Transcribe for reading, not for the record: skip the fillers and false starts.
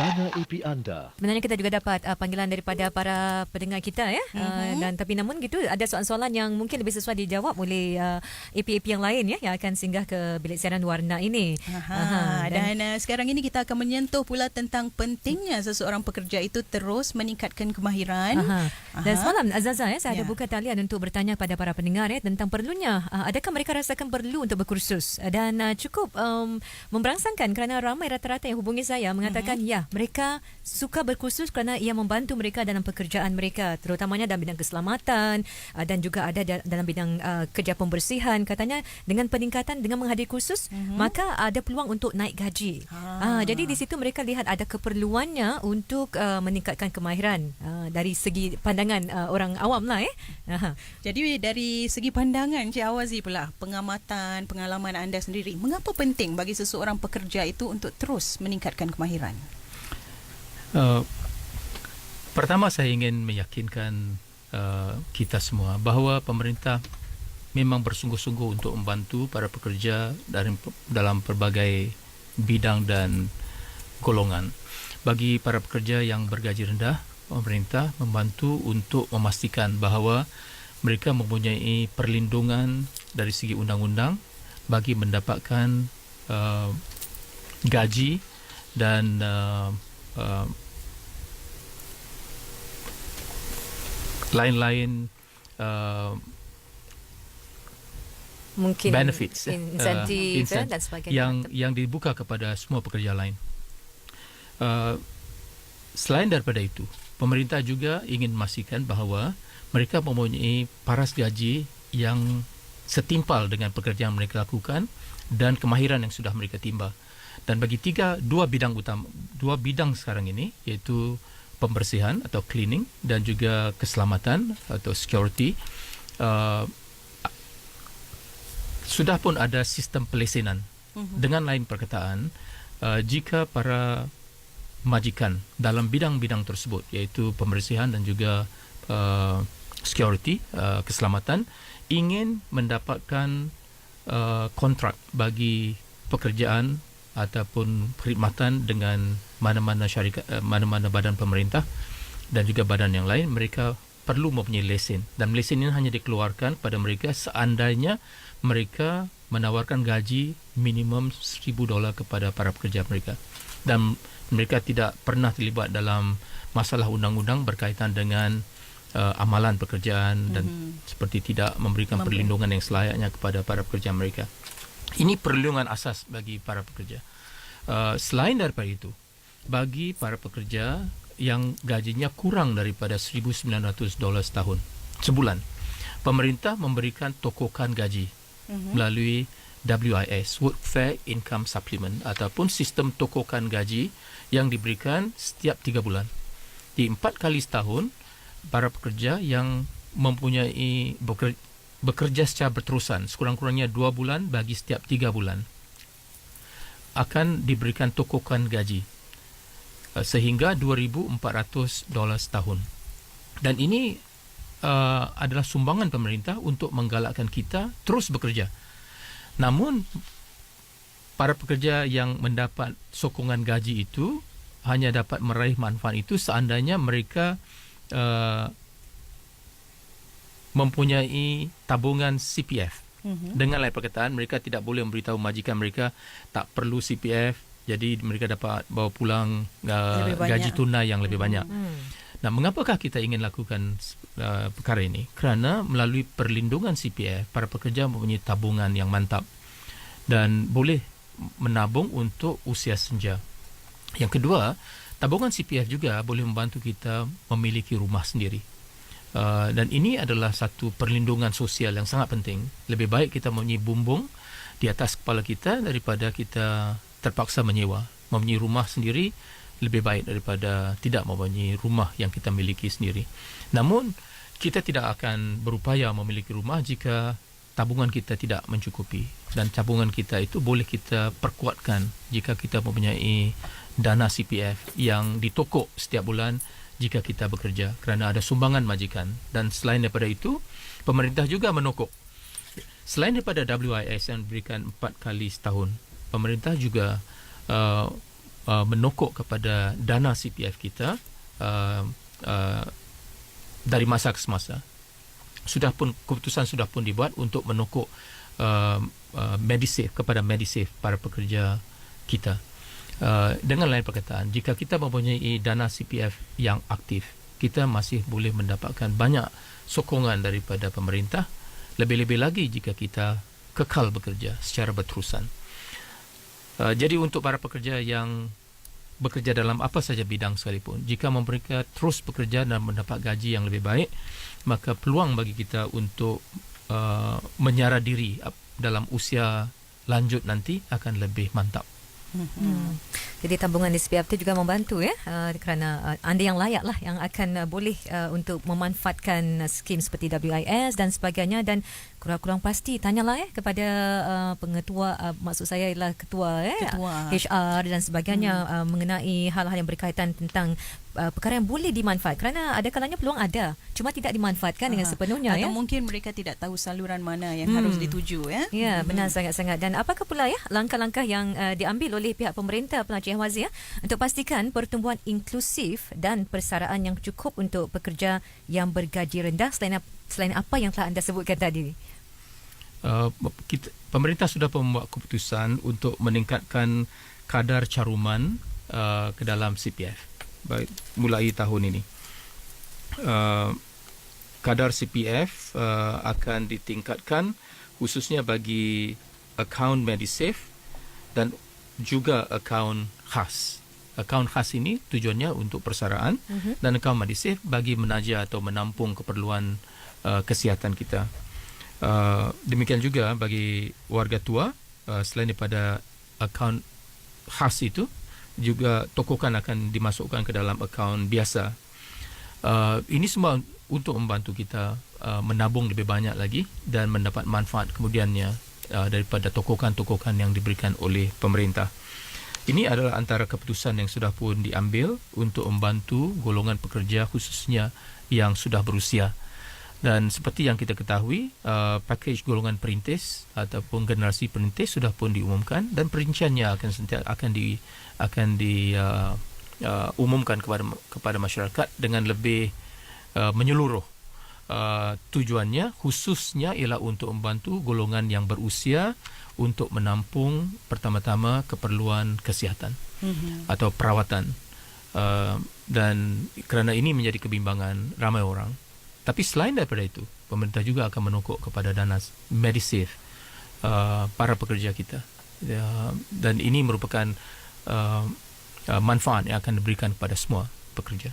Tanya IP anda. Sebenarnya kita juga dapat panggilan daripada para pendengar kita ya. Dan tapi namun gitu ada soalan-soalan yang mungkin lebih sesuai dijawab oleh AP-AP yang lain ya yang akan singgah ke bilik siaran Warna ini. Dan sekarang ini kita akan menyentuh pula tentang pentingnya seseorang pekerja itu terus meningkatkan kemahiran. Dan semalam Azaza ya saya ada buka talian untuk bertanya pada para pendengar ya tentang perlunya adakah mereka rasakan perlu untuk berkursus dan cukup memberangsangkan kerana ramai rata-rata yang hubungi saya mengatakan ya mereka suka berkursus kerana ia membantu mereka dalam pekerjaan mereka terutamanya dalam bidang keselamatan dan juga ada dalam bidang kerja pembersihan. Katanya dengan peningkatan dengan menghadiri kursus maka ada peluang untuk naik gaji. Jadi di situ mereka lihat ada keperluannya untuk meningkatkan kemahiran dari segi pandangan orang awam lah Jadi dari segi pandangan Cik Awazi pula, pengamatan, pengalaman anda sendiri, mengapa penting bagi seseorang pekerja itu untuk terus meningkatkan kemahiran? Pertama saya ingin meyakinkan kita semua bahawa pemerintah memang bersungguh-sungguh untuk membantu para pekerja dalam pelbagai bidang dan golongan. Bagi para pekerja yang bergaji rendah, pemerintah membantu untuk memastikan bahawa mereka mempunyai perlindungan dari segi undang-undang bagi mendapatkan gaji dan lain-lain mungkin benefits insentif dan sebagainya yang dibuka kepada semua pekerja lain. Selain daripada itu, pemerintah juga ingin memastikan bahawa mereka mempunyai paras gaji yang setimpal dengan pekerjaan mereka lakukan dan kemahiran yang sudah mereka timba. Dan bagi dua bidang sekarang ini, iaitu pembersihan atau cleaning dan juga keselamatan atau security, sudah pun ada sistem pelesenan. Dengan lain perkataan, jika para majikan dalam bidang-bidang tersebut, iaitu pembersihan dan juga security, keselamatan, ingin mendapatkan kontrak bagi pekerjaan ataupun perkhidmatan dengan mana-mana syarikat, mana-mana badan pemerintah dan juga badan yang lain, mereka perlu mempunyai lesen. Dan lesen ini hanya dikeluarkan kepada mereka seandainya mereka menawarkan gaji minimum $1,000 kepada para pekerja mereka. Dan mereka tidak pernah terlibat dalam masalah undang-undang berkaitan dengan amalan pekerjaan dan seperti tidak memberikan perlindungan yang selayaknya kepada para pekerja mereka. Ini perlindungan asas bagi para pekerja. Selain daripada itu, bagi para pekerja yang gajinya kurang daripada $1,900 setahun, sebulan, pemerintah memberikan tokokan gaji melalui WIS, Workfare Income Supplement, ataupun sistem tokokan gaji yang diberikan setiap 3 bulan. Di 4 kali setahun, para pekerja yang mempunyai bekerja secara berterusan, sekurang-kurangnya 2 bulan bagi setiap 3 bulan, akan diberikan tokokan gaji sehingga $2,400 setahun. Dan ini adalah sumbangan pemerintah untuk menggalakkan kita terus bekerja. Namun, para pekerja yang mendapat sokongan gaji itu hanya dapat meraih manfaat itu seandainya mereka mempunyai tabungan CPF. Dengan lain perkataan, mereka tidak boleh memberitahu majikan mereka tak perlu CPF, jadi mereka dapat bawa pulang gaji tunai yang lebih banyak. Nah, mengapakah kita ingin lakukan perkara ini? Kerana melalui perlindungan CPF, para pekerja mempunyai tabungan yang mantap dan boleh menabung untuk usia senja. Yang kedua, tabungan CPF juga boleh membantu kita memiliki rumah sendiri. Dan ini adalah satu perlindungan sosial yang sangat penting. Lebih baik kita mempunyai bumbung di atas kepala kita daripada kita terpaksa menyewa. Mempunyai rumah sendiri lebih baik daripada tidak mempunyai rumah yang kita miliki sendiri. Namun, kita tidak akan berupaya memiliki rumah jika tabungan kita tidak mencukupi. Dan tabungan kita itu boleh kita perkuatkan jika kita mempunyai dana CPF yang ditokok setiap bulan jika kita bekerja, kerana ada sumbangan majikan. Dan selain daripada itu, pemerintah juga menokok. Selain daripada WIS yang diberikan 4 kali setahun, pemerintah juga menokok kepada dana CPF kita dari masa ke semasa. Keputusan sudah pun dibuat untuk menokok Medisave kepada Medisave para pekerja kita. Dengan lain perkataan, jika kita mempunyai dana CPF yang aktif, kita masih boleh mendapatkan banyak sokongan daripada pemerintah, lebih-lebih lagi jika kita kekal bekerja secara berterusan. Jadi untuk para pekerja yang bekerja dalam apa saja bidang sekalipun, jika mereka terus bekerja dan mendapat gaji yang lebih baik, maka peluang bagi kita untuk menyara diri dalam usia lanjut nanti akan lebih mantap. Jadi tabungan di SPF itu juga membantu kerana anda yang layak lah yang akan boleh untuk memanfaatkan skim seperti WIS dan sebagainya, dan kurang-kurang pasti tanyalah kepada pengetua, maksud saya ialah ketua HR dan sebagainya mengenai hal-hal yang berkaitan tentang perkara yang boleh dimanfaat, kerana ada kalanya peluang ada cuma tidak dimanfaatkan dengan sepenuhnya atau mungkin mereka tidak tahu saluran mana yang harus dituju ya. Benar sangat-sangat. Dan apakah pula langkah-langkah yang diambil oleh pihak pemerintah Encik Ahwazi untuk pastikan pertumbuhan inklusif dan persaraan yang cukup untuk pekerja yang bergaji rendah selain apa yang telah anda sebutkan tadi? Pemerintah sudah membuat keputusan untuk meningkatkan kadar caruman ke dalam CPF mulai tahun ini. Kadar CPF akan ditingkatkan khususnya bagi akaun Medisave dan juga akaun khas. Akaun khas ini tujuannya untuk persaraan dan akaun Medisave bagi menaja atau menampung keperluan kesihatan kita. Demikian juga bagi warga tua, selain daripada akaun khas itu, juga tokokan akan dimasukkan ke dalam akaun biasa. Ini semua untuk membantu kita menabung lebih banyak lagi dan mendapat manfaat kemudiannya daripada tokokan-tokokan yang diberikan oleh pemerintah. Ini adalah antara keputusan yang sudah pun diambil untuk membantu golongan pekerja khususnya yang sudah berusia. Dan seperti yang kita ketahui, pakej golongan perintis ataupun generasi perintis sudah pun diumumkan dan perinciannya akan diumumkan kepada masyarakat dengan lebih menyeluruh. Tujuannya khususnya ialah untuk membantu golongan yang berusia untuk menampung pertama-tama keperluan kesihatan atau perawatan, dan kerana ini menjadi kebimbangan ramai orang. Tapi selain daripada itu, pemerintah juga akan menokok kepada dana Medisave para pekerja kita, dan ini merupakan manfaat yang akan diberikan kepada semua pekerja.